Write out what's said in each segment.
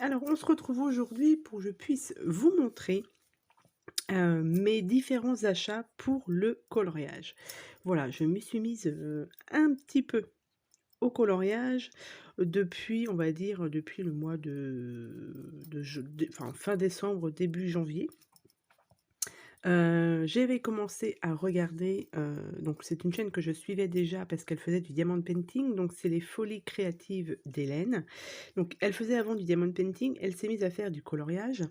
Alors, on se retrouve aujourd'hui pour que je puisse vous montrer mes différents achats pour le coloriage. Voilà, je me suis mise un petit peu au coloriage depuis, on va dire, depuis le mois enfin, fin décembre, début janvier. J'avais commencé à regarder, donc c'est une chaîne que je suivais déjà parce qu'elle faisait du diamond painting, donc c'est les Folies créatives d'Hélène. Donc elle faisait avant du diamond painting, elle s'est mise à faire du coloriage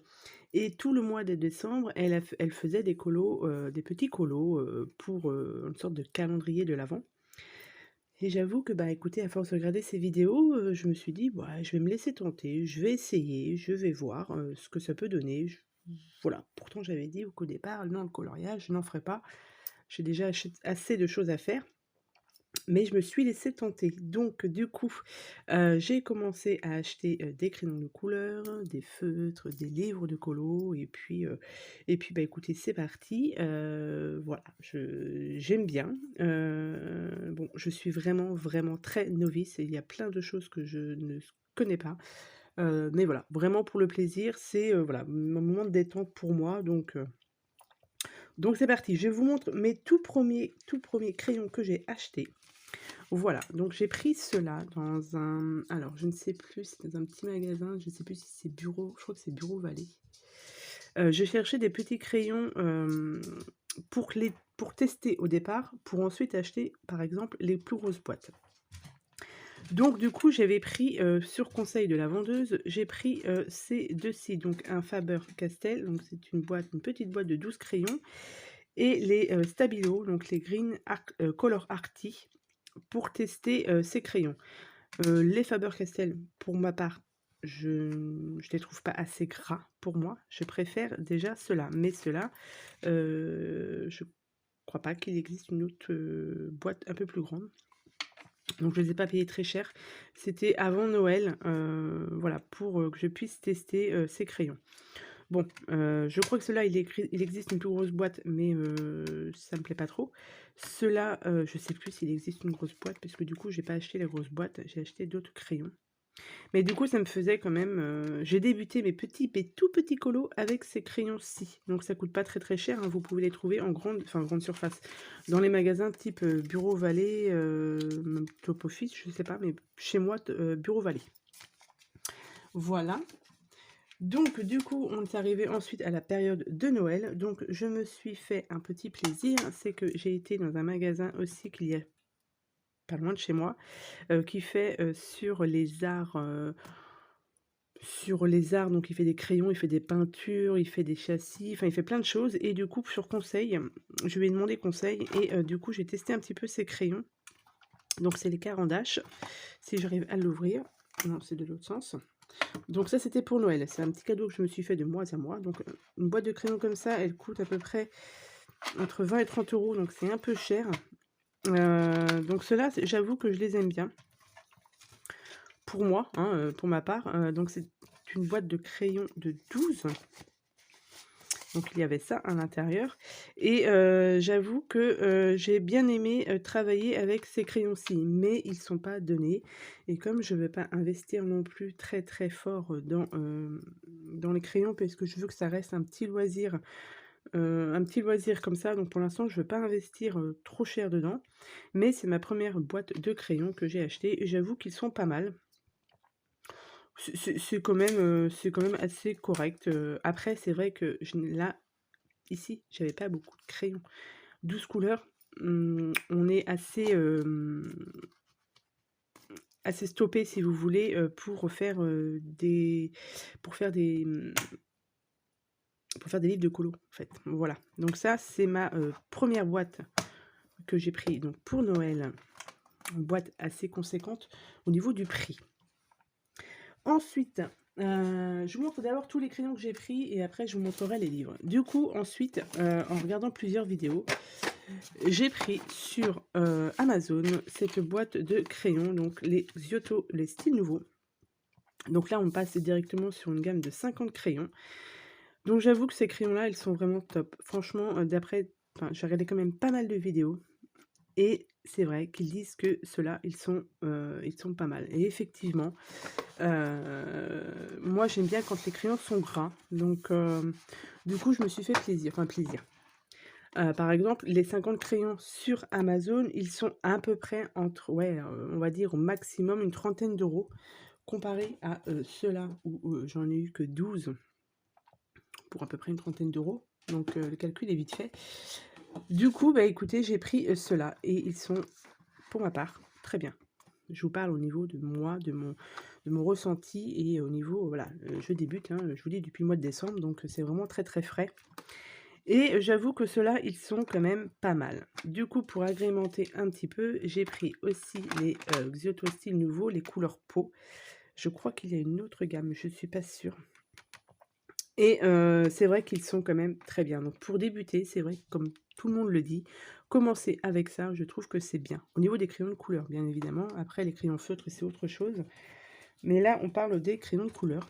et tout le mois de décembre, elle faisait des colos, des petits colos, pour, une sorte de calendrier de l'avent. Et j'avoue que, bah, écoutez, à force de regarder ces vidéos, je me suis dit: «Ouais, je vais me laisser tenter, je vais essayer, je vais voir, ce que ça peut donner». Voilà, pourtant j'avais dit qu'au départ: «Non, le coloriage, je n'en ferai pas. J'ai déjà assez de choses à faire». Mais je me suis laissée tenter. Donc du coup, j'ai commencé à acheter, des crayons de couleur, des feutres, des livres de colo et puis, bah, écoutez, c'est parti. Voilà, je j'aime bien. Bon, je suis vraiment, vraiment très novice et il y a plein de choses que je ne connais pas. Mais voilà, vraiment pour le plaisir, c'est, voilà, mon moment de détente pour moi donc c'est parti. Je vous montre mes tout premiers crayons que j'ai achetés. Voilà, donc j'ai pris cela dans un alors je ne sais plus, c'est dans un petit magasin, je ne sais plus si c'est Bureau, je crois que c'est Bureau Vallée. Je cherchais des petits crayons, pour tester au départ, pour ensuite acheter, par exemple, les plus grosses boîtes. Donc du coup, j'avais pris, sur conseil de la vendeuse, j'ai pris, ces 2-ci, donc un Faber-Castell, donc c'est une petite boîte de 12 crayons et les, Stabilo, donc les Color Arctic pour tester, ces crayons. Les Faber-Castell, pour ma part, je les trouve pas assez gras pour moi. Je préfère déjà ceux-là. Mais ceux-là, je crois pas qu'il existe une autre, boîte un peu plus grande. Donc je les ai pas payés très cher. C'était avant Noël, voilà, pour, que je puisse tester, ces crayons. Bon, je crois que ceux-là, il existe une plus grosse boîte, mais ça me plaît pas trop. Ceux-là, je sais plus s'il existe une grosse boîte parce que du coup, j'ai pas acheté la grosse boîte, j'ai acheté d'autres crayons. Mais du coup, ça me faisait quand même, j'ai débuté mes tout petits colos avec ces crayons-ci. Donc ça coûte pas très, très cher, hein, vous pouvez les trouver en grande surface. Dans les magasins type, Bureau Vallée, même Top Office, je sais pas, mais chez moi, Bureau Vallée. Voilà. Donc du coup, on est arrivé ensuite à la période de Noël. Donc je me suis fait un petit plaisir, c'est que j'ai été dans un magasin aussi qu'il y a pas loin de chez moi, qui fait, sur les arts, donc il fait des crayons, il fait des peintures, il fait des châssis, enfin il fait plein de choses et du coup sur conseil, je lui ai demandé conseil et du coup j'ai testé un petit peu ces crayons. Donc c'est les Caran-d'Ache, si j'arrive à l'ouvrir. Non, c'est de l'autre sens. Donc ça, c'était pour Noël. C'est un petit cadeau que je me suis fait de mois à mois. Donc une boîte de crayons comme ça, elle coûte à peu près entre 20 et 30 €, donc c'est un peu cher. Donc ceux-là, j'avoue que je les aime bien. Pour moi, hein, pour ma part. Donc c'est une boîte de crayons de 12. Donc il y avait ça à l'intérieur et j'avoue que, j'ai bien aimé, travailler avec ces crayons-ci, mais ils sont pas donnés et comme je veux pas investir non plus très, très fort, dans les crayons parce que je veux que ça reste un petit loisir comme ça, donc pour l'instant je veux pas investir, trop cher dedans. Mais c'est ma première boîte de crayons que j'ai achetée et j'avoue qu'ils sont pas mal. C'est quand même assez correct, après c'est vrai que je n'ai là ici, j'avais pas beaucoup de crayons. 12 couleurs, on est assez stoppé si vous voulez, pour faire des livres de colo, en fait. Voilà. Donc ça, c'est ma, 1re boîte que j'ai pris donc pour Noël. Une boîte assez conséquente au niveau du prix. Ensuite, je vous montre d'abord tous les crayons que j'ai pris et après je vous montrerai les livres. Du coup, ensuite, en regardant plusieurs vidéos, j'ai pris sur, Amazon cette boîte de crayons, donc les Giotto, les styles nouveaux. Donc là, on passe directement sur une gamme de 50 crayons. Donc j'avoue que ces crayons-là, ils sont vraiment top. Franchement, j'ai regardé quand même pas mal de vidéos et c'est vrai qu'ils disent que ceux-là, ils sont pas mal et effectivement, moi j'aime bien quand les crayons sont gras donc du coup je me suis fait plaisir, enfin plaisir. Par exemple, les 50 crayons sur Amazon, ils sont à peu près entre ouais, on va dire au maximum une trentaine d'euros comparé à, ceux-là où, j'en ai eu que 12 pour à peu près une trentaine d'euros. Donc le calcul est vite fait. Du coup, bah, écoutez, j'ai pris, ceux-là et ils sont, pour ma part, très bien. Je vous parle au niveau de moi, de mon ressenti et au niveau, voilà, je débute, hein, je vous dis depuis le mois de décembre, donc c'est vraiment très, très frais et j'avoue que ceux-là, ils sont quand même pas mal. Du coup, pour agrémenter un petit peu, j'ai pris aussi les, Xyotostyle nouveaux, les couleurs peau. Je crois qu'il y a une autre gamme, je suis pas sûre et c'est vrai qu'ils sont quand même très bien. Donc pour débuter, c'est vrai que comme tout le monde le dit, commencer avec ça, je trouve que c'est bien. Au niveau des crayons de couleur, bien évidemment. Après les crayons feutres, c'est autre chose. Mais là, on parle des crayons de couleur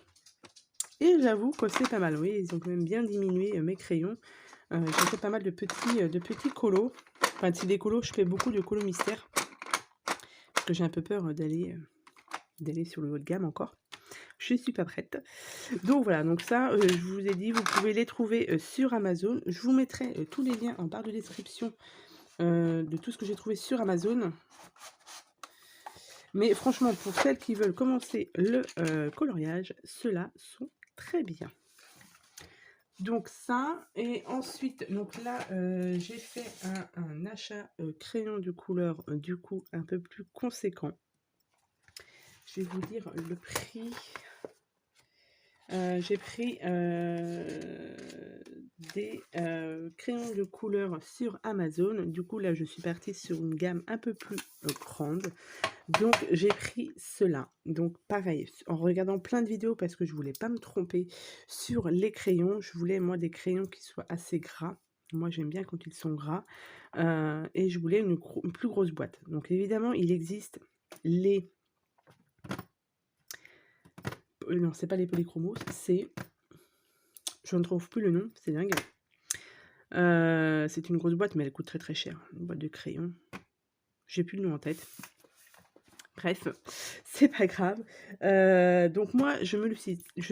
et j'avoue que c'est pas mal. Oui, ils ont quand même bien diminué, mes crayons. J'ai fait pas mal de petits colos. Enfin, si des colos, je fais beaucoup de colos mystères parce que j'ai un peu peur, d'aller sur le haut de gamme encore. Je suis pas prête. Donc voilà, donc ça, je vous ai dit, vous pouvez les trouver, sur Amazon. Je vous mettrai, tous les liens en barre de description, de tout ce que j'ai trouvé sur Amazon. Mais franchement, pour celles qui veulent commencer le, coloriage, ceux-là sont très bien. Donc ça et ensuite, donc là, j'ai fait un achat, crayon de couleur, du coup un peu plus conséquent. Je vais vous dire le prix. J'ai pris, des, crayons de couleur sur Amazon. Du coup, là, je suis partie sur une gamme un peu plus, grande. Donc j'ai pris ceux-là. Donc pareil, en regardant plein de vidéos parce que je voulais pas me tromper sur les crayons, je voulais moi des crayons qui soient assez gras. Moi, j'aime bien quand ils sont gras, et je voulais une plus grosse boîte. Donc évidemment, il existe les non, c'est pas les polychromos, c'est je ne trouve plus le nom, c'est dingue. C'est une grosse boîte, mais elle coûte très, très cher, une boîte de crayons. J'ai plus le nom en tête. Bref, c'est pas grave. Donc moi, je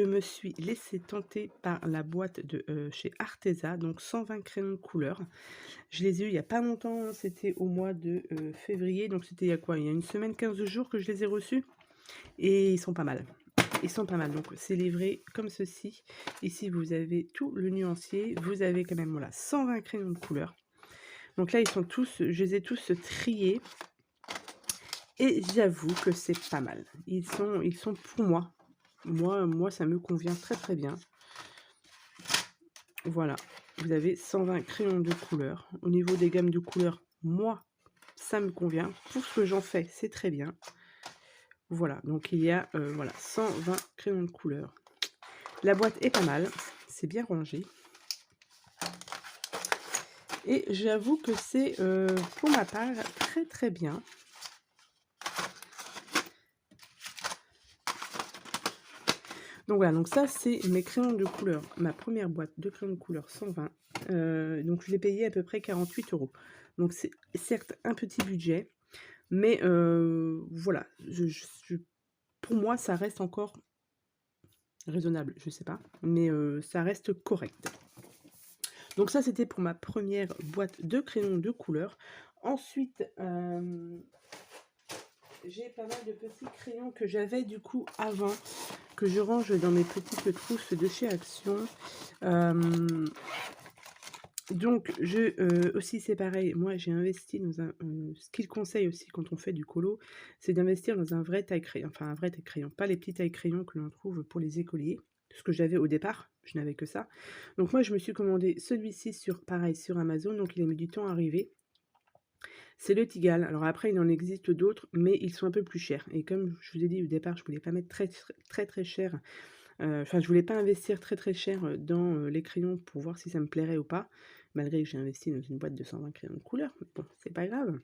me suis laissée tenter par la boîte de, chez Arteza, donc 120 crayons de couleur. Je les ai eus il y a pas longtemps, hein, c'était au mois de, février, donc c'était il y a quoi? Il y a une semaine, 15 jours que je les ai reçus et ils sont pas mal. Ils sont pas mal, donc c'est livré comme ceci. Ici, vous avez tout le nuancier. Vous avez quand même, voilà, 120 crayons de couleur. Donc là, ils sont tous, je les ai tous triés. Et j'avoue que c'est pas mal. Ils sont pour moi. Moi, ça me convient très très bien. Voilà. Vous avez 120 crayons de couleur. Au niveau des gammes de couleurs, moi, ça me convient. Pour ce que j'en fais, c'est très bien. Voilà. Donc il y a voilà, 120 crayons de couleur. La boîte est pas mal. C'est bien rangé. Et j'avoue que c'est pour ma part très très bien. Donc voilà, donc ça c'est mes crayons de couleur, ma première boîte de crayons de couleur 120. Donc je l'ai payé à peu près 48 €. Donc c'est certes un petit budget, mais voilà, pour moi ça reste encore raisonnable, je sais pas, mais ça reste correct. Donc ça c'était pour ma première boîte de crayons de couleur. Ensuite, j'ai pas mal de petits crayons que j'avais du coup avant, que je range dans mes petites trousses de chez Action. Donc aussi c'est pareil, moi j'ai investi dans un, ce qu'il conseille aussi quand on fait du colo, c'est d'investir dans un vrai taille-crayon, enfin un vrai taille-crayon, pas les petits taille-crayons que l'on trouve pour les écoliers. Ce que j'avais au départ, je n'avais que ça. Donc moi je me suis commandé celui-ci pareil sur Amazon, donc il a mis du temps à arriver. C'est le Tigal. Alors après, il en existe d'autres, mais ils sont un peu plus chers. Et comme je vous ai dit au départ, je voulais pas mettre très, très, très, très cher. Enfin, je voulais pas investir très, très cher dans les crayons pour voir si ça me plairait ou pas. Malgré que j'ai investi dans une boîte de 120 crayons de couleur. Mais bon, c'est pas grave.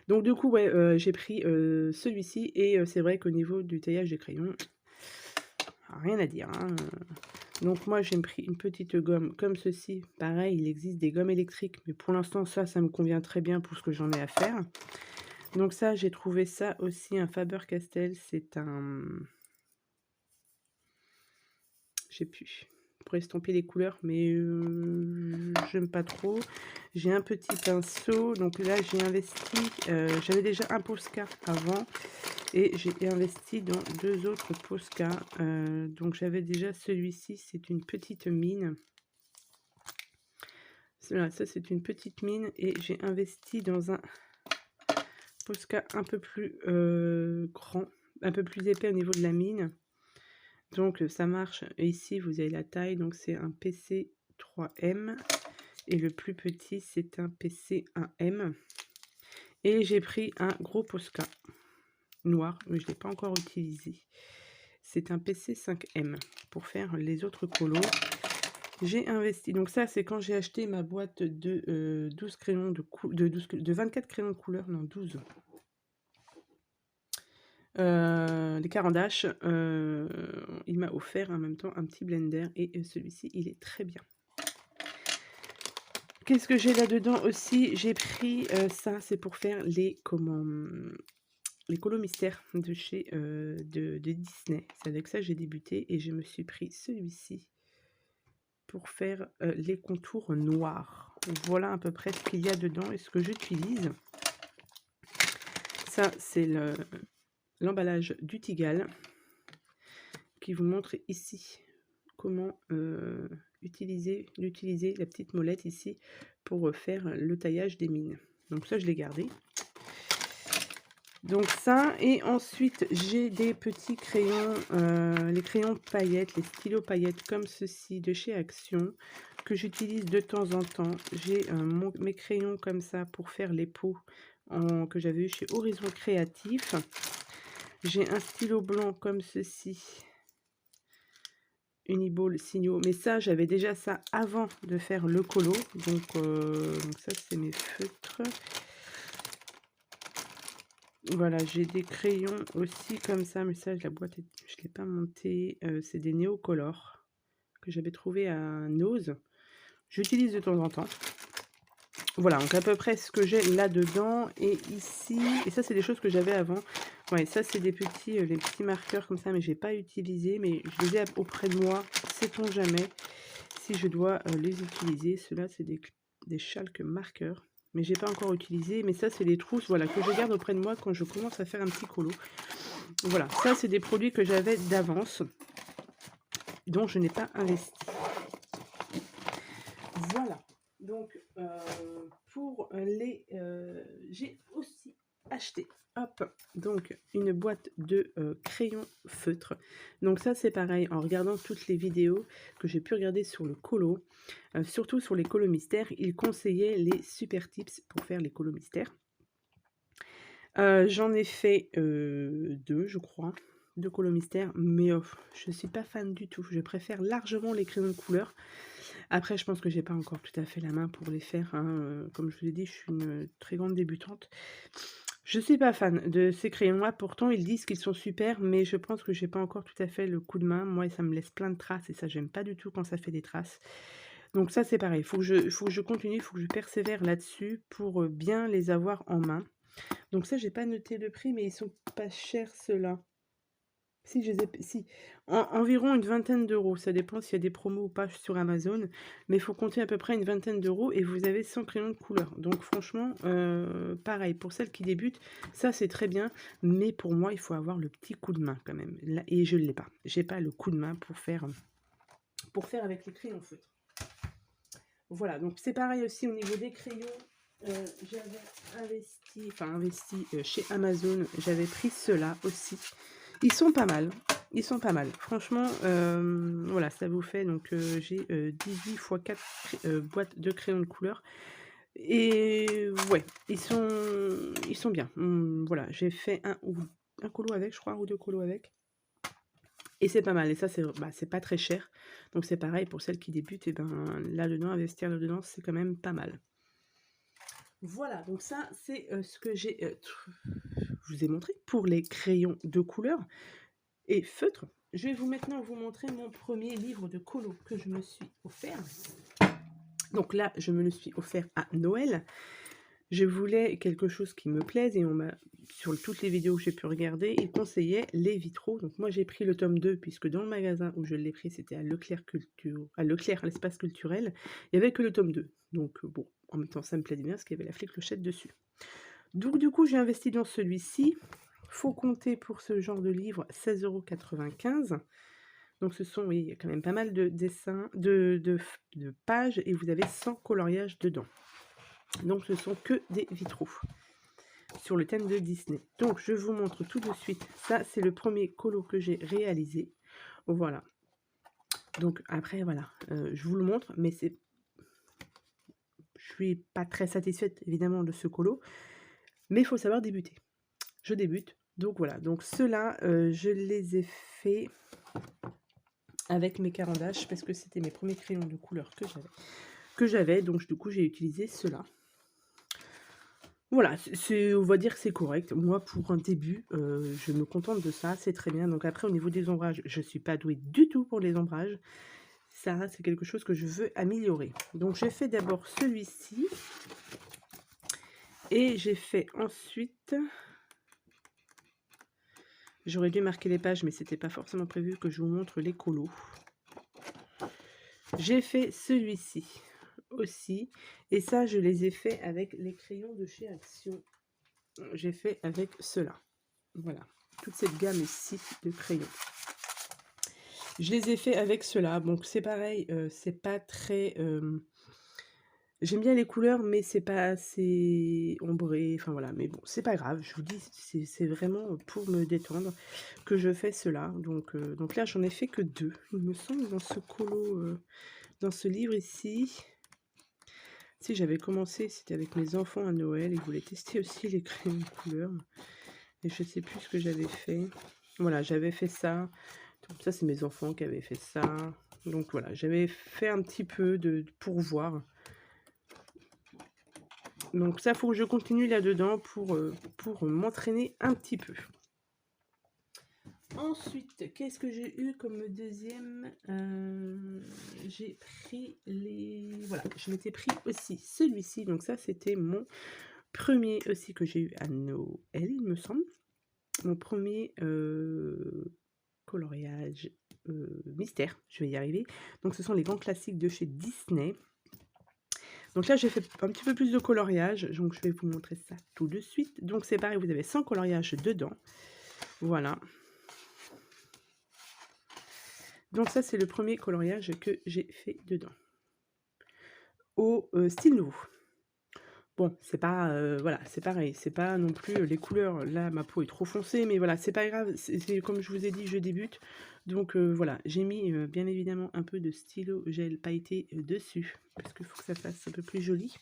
Donc du coup, ouais, j'ai pris celui-ci. Et c'est vrai qu'au niveau du taillage des crayons, rien à dire, hein. Donc moi, j'ai pris une petite gomme comme ceci. Pareil, il existe des gommes électriques, mais pour l'instant, ça me convient très bien pour ce que j'en ai à faire. Donc ça, j'ai trouvé ça aussi, un Faber-Castell. C'est un... Je sais plus. Pour estomper les couleurs, mais j'aime pas trop. J'ai un petit pinceau. Donc là, j'ai investi... j'avais déjà un Posca avant. Et j'ai investi dans 2 autres Posca. Donc j'avais déjà celui-ci, c'est une petite mine. Voilà, ça c'est une petite mine. Et j'ai investi dans un Posca un peu plus grand, un peu plus épais au niveau de la mine. Donc ça marche. Et ici, vous avez la taille. Donc c'est un PC 3M. Et le plus petit, c'est un PC 1M. Et j'ai pris un gros Posca noir, mais je ne l'ai pas encore utilisé. C'est un PC 5M pour faire les autres colos. J'ai investi, donc ça c'est quand j'ai acheté ma boîte de 12 crayons de 24 crayons de couleur, non 12. Les Caran d'Ache, il m'a offert en même temps un petit blender et celui-ci il est très bien. Qu'est-ce que j'ai là-dedans aussi? J'ai pris ça, c'est pour faire les colos mystères de chez de Disney. C'est avec ça que j'ai débuté et je me suis pris celui-ci pour faire les contours noirs. Voilà à peu près ce qu'il y a dedans et ce que j'utilise. Ça, c'est l'emballage du Tigal qui vous montre ici comment utiliser la petite molette ici pour faire le taillage des mines. Donc ça, je l'ai gardé. Donc ça, et ensuite j'ai des petits crayons, les crayons paillettes, les stylos paillettes comme ceci de chez Action que j'utilise de temps en temps. J'ai mes crayons comme ça pour faire les pots que j'avais eu chez Horizon Créatif. J'ai un stylo blanc comme ceci, Uniball Signaux, mais ça j'avais déjà ça avant de faire le colo. Donc ça c'est mes feutres. Voilà, j'ai des crayons aussi comme ça, mais ça, la boîte, je ne l'ai pas montée. C'est des Néocolor que j'avais trouvé à Nose. J'utilise de temps en temps. Voilà, donc à peu près ce que j'ai là-dedans. Et ici, et ça, c'est des choses que j'avais avant. Ouais, ça, c'est des petits, les petits marqueurs comme ça, mais j'ai pas utilisé. Mais je les ai auprès de moi, sait-on jamais, si je dois les utiliser. Ceux-là, c'est des chalques marqueurs. Mais j'ai pas encore utilisé, mais ça c'est des trousses, voilà, que je garde auprès de moi quand je commence à faire un petit colo. Voilà, ça c'est des produits que j'avais d'avance, dont je n'ai pas investi. Voilà, donc pour les... j'ai aussi acheté, hop, donc une boîte de crayons feutres. Donc ça c'est pareil, en regardant toutes les vidéos que j'ai pu regarder sur le colo, surtout sur les colos mystères, il conseillait les super tips pour faire les colos mystères. J'en ai fait 2 je crois, 2 colos mystères, mais je suis pas fan du tout. Je préfère largement les crayons de couleur. Après, je pense que j'ai pas encore tout à fait la main pour les faire, hein, comme je vous l'ai dit, je suis une très grande débutante. Je suis pas fan de ces crayons-là, pourtant ils disent qu'ils sont super, mais je pense que j'ai pas encore tout à fait le coup de main. Moi, ça me laisse plein de traces et ça, j'aime pas du tout quand ça fait des traces. Donc ça, c'est pareil, faut que je continue, il faut que je persévère là-dessus pour bien les avoir en main. Donc ça, j'ai pas noté le prix, mais ils sont pas chers ceux-là. Si, je les ai, si, environ une vingtaine d'euros. Ça dépend s'il y a des promos ou pas sur Amazon. Mais il faut compter à peu près une vingtaine d'euros et vous avez 100 crayons de couleur. Donc franchement, pareil, pour celles qui débutent, ça c'est très bien. Mais pour moi, il faut avoir le petit coup de main quand même. Là, et je ne l'ai pas. J'ai pas le coup de main pour faire avec les crayons feutres. Voilà, donc c'est pareil aussi au niveau des crayons. J'avais investi chez Amazon. J'avais pris ceux-là aussi. Ils sont pas mal. Ils sont pas mal. Franchement, voilà, ça vous fait, donc j'ai 18 x 4 boîtes de crayons de couleur. Et ouais, ils sont bien. Voilà, j'ai fait un colo avec, je crois, ou 2 colos avec. Et c'est pas mal. Et ça, c'est pas très cher. Donc c'est pareil, pour celles qui débutent, et ben là-dedans, investir là-dedans, c'est quand même pas mal. Voilà, donc ça, c'est ce que je vous ai montré pour les crayons de couleur et feutres. je vais maintenant vous montrer mon premier livre de colo que je me suis offert. Donc là, je me le suis offert à Noël. Je voulais quelque chose qui me plaise et on m'a, sur toutes les vidéos que j'ai pu regarder, il conseillait les vitraux. Donc moi, j'ai pris le tome 2 puisque dans le magasin où je l'ai pris, c'était à Leclerc à Leclerc, à l'espace culturel, il n'y avait que le tome 2. Donc bon, en même temps, ça me plaisait bien parce qu'il y avait la fée Clochette dessus. Donc du coup, j'ai investi dans celui-ci. Faut compter pour ce genre de livre 16,95 €. Donc ce sont, oui, il y a quand même pas mal de dessins, de pages et vous avez 100 coloriages dedans. Donc ce sont que des vitraux sur le thème de Disney. Donc je vous montre tout de suite. Ça, c'est le premier colo que j'ai réalisé. Voilà. Donc après, voilà, je vous le montre, mais je suis pas très satisfaite évidemment de ce colo, mais il faut savoir débuter. Je débute. Donc voilà, donc ceux-là, je les ai faits avec mes carandages parce que c'était mes premiers crayons de couleur que j'avais. Donc du coup, j'ai utilisé ceux-là. Voilà, on va dire que c'est correct. Moi, pour un début, je me contente de ça, c'est très bien. Donc après, au niveau des ombrages, je ne suis pas douée du tout pour les ombrages. Ça, c'est quelque chose que je veux améliorer. Donc j'ai fait d'abord celui-ci. Et j'ai fait ensuite... J'aurais dû marquer les pages, mais c'était pas forcément prévu que je vous montre les colos. J'ai fait celui-ci aussi. Et ça, je les ai fait avec les crayons de chez Action. J'ai fait avec ceux-là. Voilà, toute cette gamme ici de crayons. Je les ai fait avec ceux-là. Donc c'est pareil, c'est pas très... J'aime bien les couleurs, mais c'est pas assez ombré. Enfin voilà, mais bon, c'est pas grave. Je vous dis, c'est vraiment pour me détendre que je fais cela. Donc là, j'en ai fait que 2. Il me semble dans ce colo, dans ce livre ici. Si j'avais commencé, c'était avec mes enfants à Noël. Ils voulaient tester aussi les crayons de couleur. Et je sais plus ce que j'avais fait. Voilà, j'avais fait ça. Donc ça, c'est mes enfants qui avaient fait ça. Donc voilà, j'avais fait un petit peu pour voir. Donc ça, il faut que je continue là-dedans pour m'entraîner un petit peu. Ensuite, qu'est-ce que j'ai eu comme deuxième? J'ai pris les... Voilà, je m'étais pris aussi celui-ci. Donc ça, c'était mon premier aussi que j'ai eu à Noël, il me semble. Mon premier coloriage mystère, je vais y arriver. Donc ce sont les grands classiques de chez Disney. Donc là, j'ai fait un petit peu plus de coloriage, donc je vais vous montrer ça tout de suite. Donc c'est pareil, vous avez 100 coloriages dedans. Voilà. Donc ça, c'est le premier coloriage que j'ai fait dedans. Au style nouveau. Bon, c'est pas... voilà, c'est pareil, c'est pas non plus les couleurs. Là, ma peau est trop foncée, mais voilà, c'est pas grave. C'est comme je vous ai dit, je débute. Donc voilà, j'ai mis bien évidemment un peu de stylo gel pailleté dessus, parce qu'il faut que ça fasse un peu plus joli.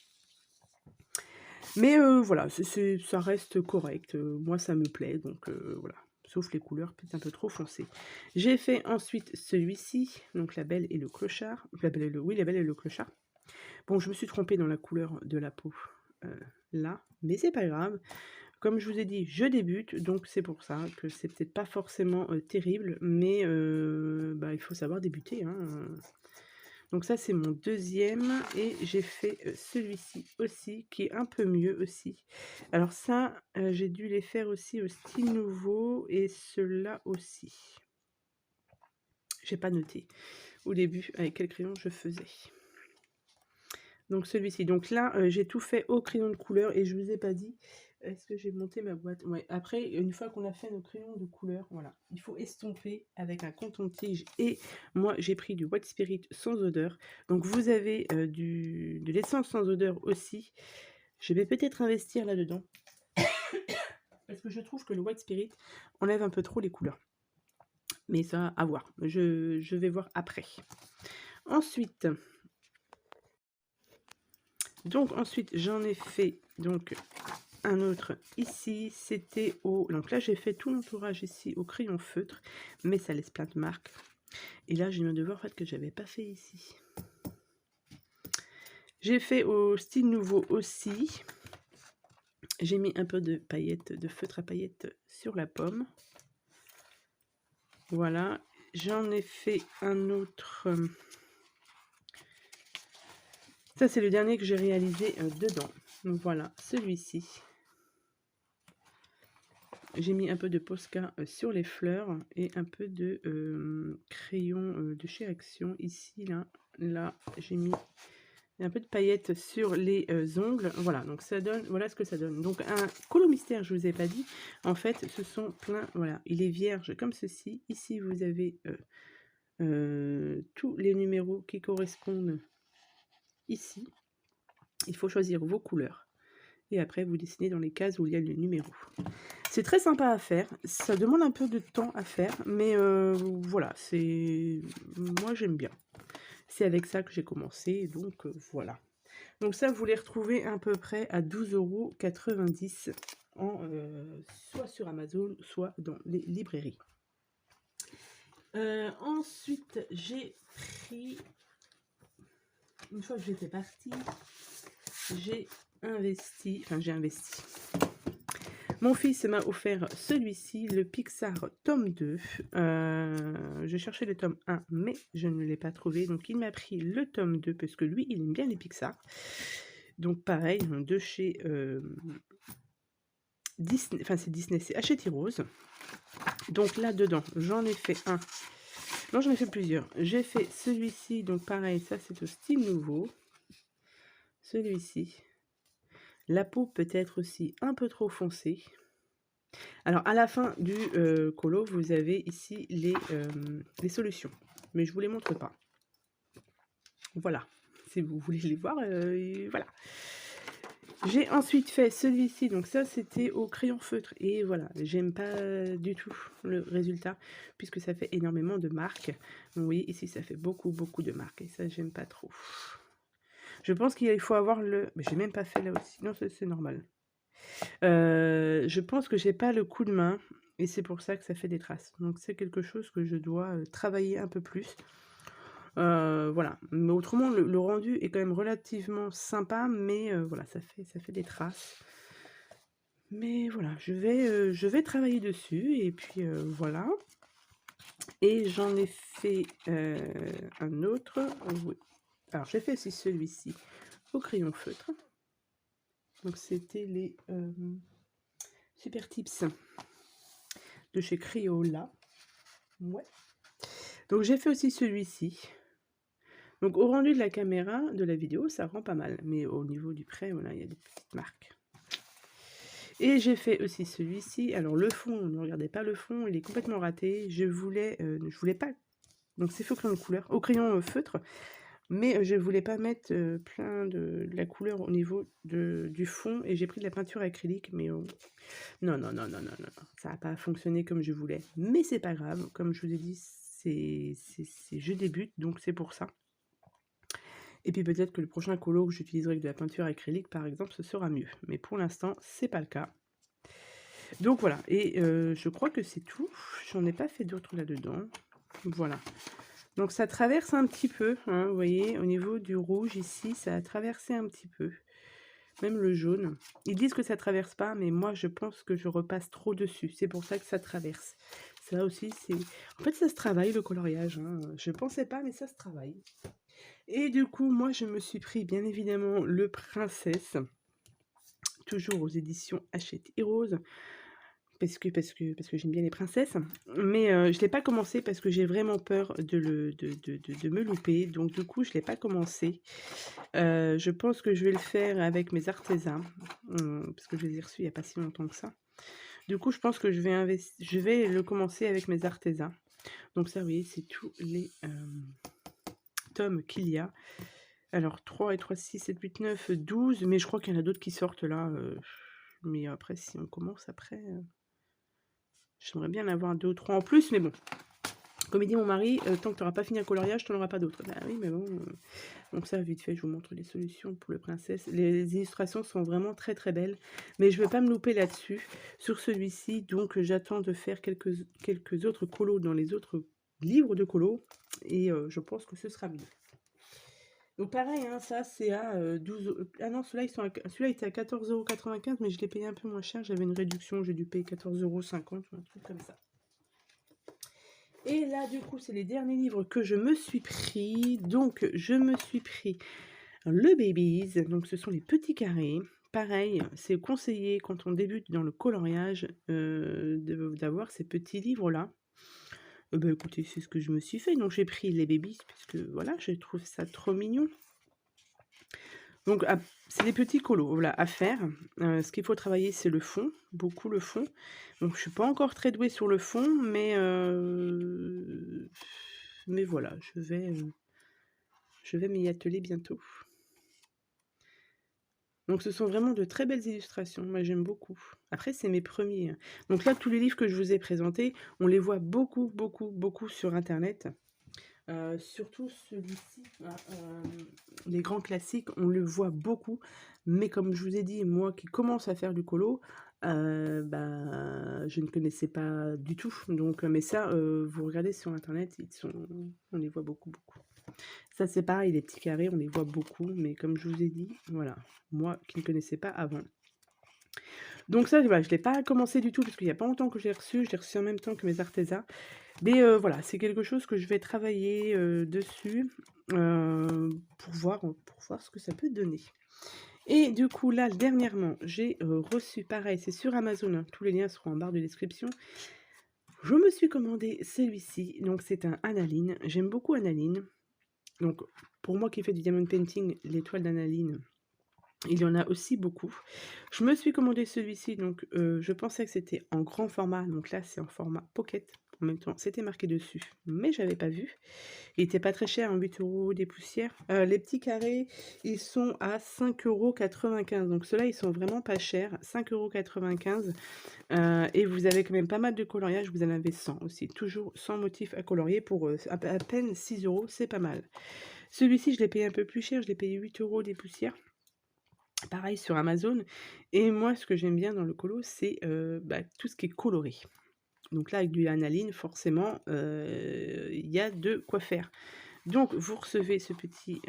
Mais voilà, ça reste correct. Moi, ça me plaît, donc voilà. Sauf les couleurs peut-être un peu trop foncées. J'ai fait ensuite celui-ci, donc la Belle et le Clochard. Oui, la Belle et le Clochard. Bon, je me suis trompée dans la couleur de la peau là, mais c'est pas grave. Comme je vous ai dit, je débute, donc c'est pour ça que c'est peut-être pas forcément terrible, mais bah, il faut savoir débuter, hein. Donc ça, c'est mon deuxième, et j'ai fait celui-ci aussi, qui est un peu mieux aussi. Alors ça, j'ai dû les faire aussi au style nouveau, et ceux-là aussi. J'ai pas noté au début avec quel crayon je faisais. Donc celui-ci. Donc là, j'ai tout fait au crayon de couleur, et je vous ai pas dit... Est-ce que j'ai monté ma boîte? Ouais. Après, une fois qu'on a fait nos crayons de couleur, voilà, il faut estomper avec un coton-tige. Et moi, j'ai pris du White Spirit sans odeur. Donc, vous avez de l'essence sans odeur aussi. Je vais peut-être investir là-dedans. Parce que je trouve que le White Spirit enlève un peu trop les couleurs. Mais ça, à voir. Je vais voir après. Ensuite, j'en ai fait donc un autre ici, c'était donc là j'ai fait tout l'entourage ici au crayon feutre, mais ça laisse plein de marques. Et là j'ai viens de voir en fait que j'avais pas fait ici. J'ai fait au style nouveau aussi. J'ai mis un peu de paillettes, de feutre à paillettes sur la pomme. Voilà. j'en ai fait un autre. Ça, c'est le dernier que j'ai réalisé dedans. Donc voilà, celui-ci. J'ai mis un peu de Posca sur les fleurs et un peu de crayon de chez Action. Ici, là, j'ai mis un peu de paillettes sur les ongles. Voilà, donc ça donne, voilà ce que ça donne. Donc un colo mystère, je vous ai pas dit. En fait, ce sont plein, voilà, il est vierge comme ceci. Ici, vous avez tous les numéros qui correspondent ici. Il faut choisir vos couleurs. Et après, vous dessinez dans les cases où il y a le numéro. C'est très sympa à faire. Ça demande un peu de temps à faire. Mais voilà, c'est... Moi, j'aime bien. C'est avec ça que j'ai commencé. Donc, voilà. Donc ça, vous les retrouvez à peu près à 12,90 €, soit sur Amazon, soit dans les librairies. Ensuite, j'ai pris... Une fois que j'étais partie, j'ai investi... Mon fils m'a offert celui-ci, le Pixar tome 2. Je cherchais le tome 1, mais je ne l'ai pas trouvé. Donc, il m'a pris le tome 2, parce que lui, il aime bien les Pixar. Donc, pareil, de chez Disney. Enfin, c'est Disney, c'est Hachette Rose. Donc, là-dedans, j'en ai fait un. Non, j'en ai fait plusieurs. J'ai fait celui-ci. Donc, pareil, ça, c'est au style nouveau. Celui-ci. La peau peut être aussi un peu trop foncée. Alors, à la fin du colo, vous avez ici les solutions. Mais je ne vous les montre pas. Voilà. Si vous voulez les voir, voilà. J'ai ensuite fait celui-ci. Donc ça, c'était au crayon feutre. Et voilà, j'aime pas du tout le résultat, puisque ça fait énormément de marques. Vous voyez, ici, ça fait beaucoup, beaucoup de marques. Et ça, j'aime pas trop. Je pense qu'il faut avoir le... Mais j'ai même pas fait là aussi. Non, c'est normal. Je pense que j'ai pas le coup de main et c'est pour ça que ça fait des traces. Donc c'est quelque chose que je dois travailler un peu plus. Voilà. Mais autrement, le rendu est quand même relativement sympa, mais voilà, ça fait des traces. Mais voilà, je vais travailler dessus et puis voilà. Et j'en ai fait un autre. Oui. Alors j'ai fait aussi celui-ci au crayon feutre. Donc c'était les Super Tips de chez Crayola. Ouais. Donc j'ai fait aussi celui-ci. Donc au rendu de la caméra, de la vidéo, ça rend pas mal. Mais au niveau du prêt, voilà, il y a des petites marques. Et j'ai fait aussi celui-ci. Alors le fond, ne regardez pas le fond, il est complètement raté. Je voulais pas... Donc c'est fait au crayon de couleur, au crayon feutre. Mais je voulais pas mettre plein de la couleur au niveau du fond. Et j'ai pris de la peinture acrylique. Mais non, ça n'a pas fonctionné comme je voulais. Mais c'est pas grave. Comme je vous ai dit, je débute, donc c'est pour ça. Et puis peut-être que le prochain colo que j'utiliserai avec de la peinture acrylique, par exemple, ce sera mieux. Mais pour l'instant, c'est pas le cas. Donc voilà. Et je crois que c'est tout. J'en ai pas fait d'autres là-dedans. Voilà. Donc ça traverse un petit peu, hein, vous voyez, au niveau du rouge ici, ça a traversé un petit peu. Même le jaune. Ils disent que ça traverse pas, mais moi je pense que je repasse trop dessus. C'est pour ça que ça traverse. Ça aussi, c'est... En fait, ça se travaille le coloriage. Hein. Je pensais pas, mais ça se travaille. Et du coup, moi je me suis pris bien évidemment le Princesse. Toujours aux éditions Hachette Rose. Parce que j'aime bien les princesses. Mais je ne l'ai pas commencé parce que j'ai vraiment peur de me louper. Donc du coup, je ne l'ai pas commencé. Je pense que je vais le faire avec mes artesans. Parce que je les ai reçus il n'y a pas si longtemps que ça. Du coup, je pense que je vais le commencer avec mes artesans. Donc ça, vous voyez, c'est tous les tomes qu'il y a. Alors 3 et 3, 6, 7, 8, 9, 12. Mais je crois qu'il y en a d'autres qui sortent là. Mais après, si on commence après... J'aimerais bien en avoir 2 ou 3 en plus, mais bon. Comme il dit mon mari, tant que tu n'auras pas fini un coloriage, tu n'en auras pas d'autres. Bah oui, mais bon. Donc ça, vite fait, je vous montre les solutions pour le princesse. Les illustrations sont vraiment très très belles. Mais je ne vais pas me louper là-dessus, sur celui-ci. Donc j'attends de faire quelques autres colos dans les autres livres de colos. Et je pense que ce sera mieux. Donc pareil, hein, ça c'est à 12... Ah non, celui-là était à 14,95 €, mais je l'ai payé un peu moins cher. J'avais une réduction, j'ai dû payer 14,50 € ou un truc comme ça. Et là, du coup, c'est les derniers livres que je me suis pris. Donc, je me suis pris le Babies. Donc, ce sont les petits carrés. Pareil, c'est conseillé quand on débute dans le coloriage d'avoir ces petits livres-là. Bah, écoutez, c'est ce que je me suis fait. Donc, j'ai pris les Babies puisque, voilà, je trouve ça trop mignon. Donc, c'est des petits colos, voilà, à faire. Ce qu'il faut travailler, c'est le fond, beaucoup le fond. Donc, je suis pas encore très douée sur le fond, mais voilà, je vais m'y atteler bientôt. Donc, ce sont vraiment de très belles illustrations. Moi, j'aime beaucoup. Après, c'est mes premiers. Donc là, tous les livres que je vous ai présentés, on les voit beaucoup, beaucoup, beaucoup sur Internet. Surtout celui-ci, les grands classiques, on le voit beaucoup. Mais comme je vous ai dit, moi qui commence à faire du colo, bah, je ne connaissais pas du tout. Donc, mais ça, vous regardez sur Internet, on les voit beaucoup, beaucoup. Ça, c'est pareil, les petits carrés, on les voit beaucoup. Mais comme je vous ai dit, voilà, moi qui ne connaissais pas avant. Donc ça, voilà, je ne l'ai pas commencé du tout parce qu'il n'y a pas longtemps que je l'ai reçu. Je l'ai reçu en même temps que mes artésas. Mais voilà, c'est quelque chose que je vais travailler dessus pour voir ce que ça peut donner. Et du coup, là, dernièrement, j'ai reçu, pareil, c'est sur Amazon, hein, tous les liens seront en barre de description. Je me suis commandé celui-ci, donc c'est un analine. J'aime beaucoup analine. Donc, pour moi qui fais du diamond painting, l'étoile d'analine, il y en a aussi beaucoup. Je me suis commandé celui-ci, donc je pensais que c'était en grand format, donc là c'est en format pocket. En même temps, c'était marqué dessus, mais j'avais pas vu. Il était pas très cher, en 8 € des poussières. Les petits carrés, ils sont à 5,95 €. Donc ceux-là, ils sont vraiment pas chers. 5,95 €. Et vous avez quand même pas mal de coloriage. Vous en avez 100 aussi. Toujours 100 motifs à colorier pour à peine 6 €. C'est pas mal. Celui-ci, je l'ai payé un peu plus cher. Je l'ai payé 8 € des poussières. Pareil sur Amazon. Et moi, ce que j'aime bien dans le colo, c'est tout ce qui est coloré. Donc là, avec du analine, forcément, il y a de quoi faire. Donc, vous recevez ce petit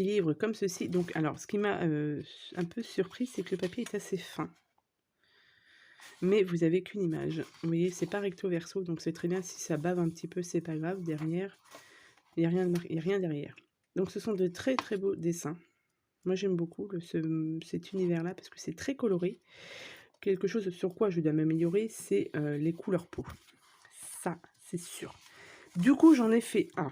livre comme ceci. Donc, alors, ce qui m'a un peu surpris, c'est que le papier est assez fin. Mais vous avez qu'une image. Vous voyez, c'est pas recto verso, donc c'est très bien. Si ça bave un petit peu, c'est pas grave. Derrière, il n'y a rien derrière. Donc, ce sont de très très beaux dessins. Moi, j'aime beaucoup cet univers-là parce que c'est très coloré. Quelque chose sur quoi je dois m'améliorer, c'est les couleurs peau. Ça, c'est sûr. Du coup, j'en ai fait un.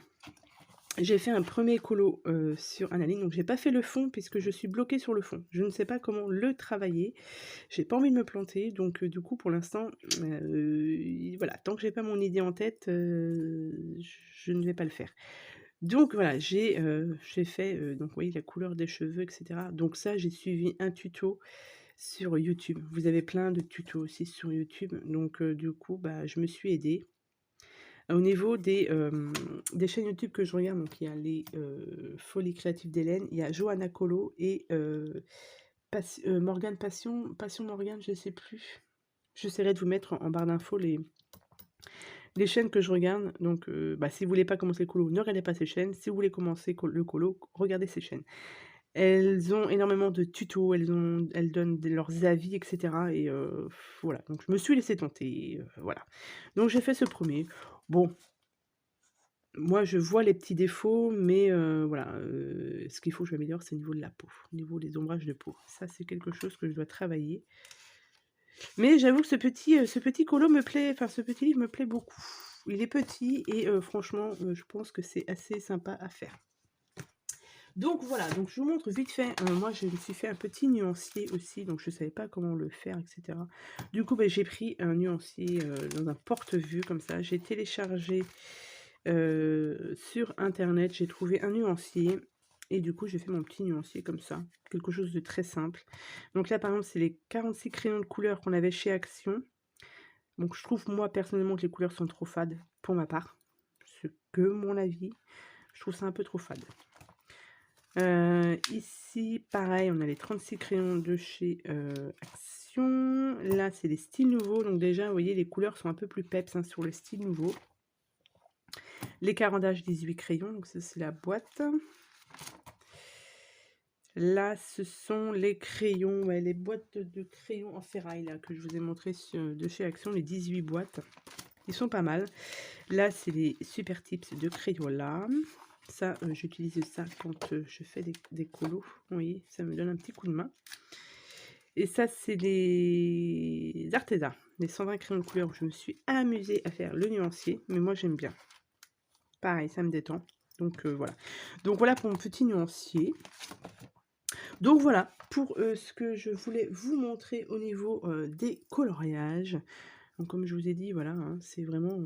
J'ai fait un premier colo sur Analine, donc j'ai pas fait le fond puisque je suis bloquée sur le fond. Je ne sais pas comment le travailler. J'ai pas envie de me planter, donc du coup, pour l'instant, voilà, tant que j'ai pas mon idée en tête, je ne vais pas le faire. Donc voilà, j'ai fait, donc vous voyez la couleur des cheveux, etc. Donc ça, j'ai suivi un tuto sur YouTube. Vous avez plein de tutos aussi sur YouTube. Donc du coup, bah, je me suis aidée. Au niveau des chaînes YouTube que je regarde, donc il y a les Folies créatives d'Hélène, il y a Johanna Colo et Morgane Passion Morgane, je sais plus. J'essaierai de vous mettre en barre d'infos les chaînes que je regarde. Donc si vous voulez pas commencer le colo, ne regardez pas ces chaînes. Si vous voulez commencer le colo, regardez ces chaînes. Elles ont énormément de tutos, elles donnent leurs avis, etc. Et voilà, donc je me suis laissée tenter, voilà. Donc j'ai fait ce premier. Bon, moi je vois les petits défauts, mais voilà, ce qu'il faut que j'améliore, c'est au niveau de la peau, au niveau des ombrages de peau. Ça, c'est quelque chose que je dois travailler. Mais j'avoue que ce petit colo me plaît, enfin ce petit livre me plaît beaucoup. Il est petit et franchement, je pense que c'est assez sympa à faire. Donc voilà, donc je vous montre vite fait, moi je me suis fait un petit nuancier aussi, donc je ne savais pas comment le faire, etc. Du coup, j'ai pris un nuancier dans un porte-vue comme ça, j'ai téléchargé sur internet, j'ai trouvé un nuancier, et du coup j'ai fait mon petit nuancier comme ça, quelque chose de très simple. Donc là par exemple c'est les 46 crayons de couleur qu'on avait chez Action. Donc je trouve moi personnellement que les couleurs sont trop fades, pour ma part, c'est que mon avis, je trouve ça un peu trop fade. Ici, pareil, on a les 36 crayons de chez Action. Là, c'est les styles nouveaux. Donc déjà, vous voyez, les couleurs sont un peu plus peps sur le style nouveau. Les carandages 18 crayons. Donc ça, c'est la boîte. Là, ce sont les crayons, ouais, les boîtes de crayons en ferraille là que je vous ai montré de chez Action, les 18 boîtes. Ils sont pas mal. Là, c'est les super tips de Crayola. Ça, j'utilise ça quand je fais des colos. Oui, ça me donne un petit coup de main. Et ça, c'est des Arteza, les 120 crayons de couleur. Je me suis amusée à faire le nuancier, mais moi j'aime bien. Pareil, ça me détend. Donc voilà. Donc voilà pour mon petit nuancier. Donc voilà pour ce que je voulais vous montrer au niveau des coloriages. Donc comme je vous ai dit, voilà, hein, c'est vraiment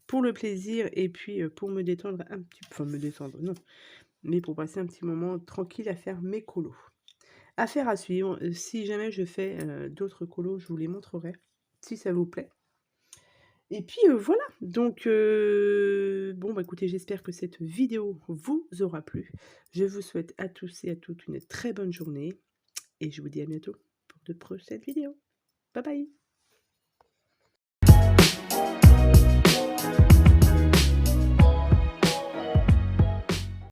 pour le plaisir et puis pour me détendre un petit peu. Enfin, me détendre, non. Mais pour passer un petit moment tranquille à faire mes colos. Affaire à suivre. Si jamais je fais d'autres colos, je vous les montrerai, si ça vous plaît. Et puis voilà, donc bon, bah écoutez, j'espère que cette vidéo vous aura plu. Je vous souhaite à tous et à toutes une très bonne journée et je vous dis à bientôt pour de prochaines vidéos. Bye bye.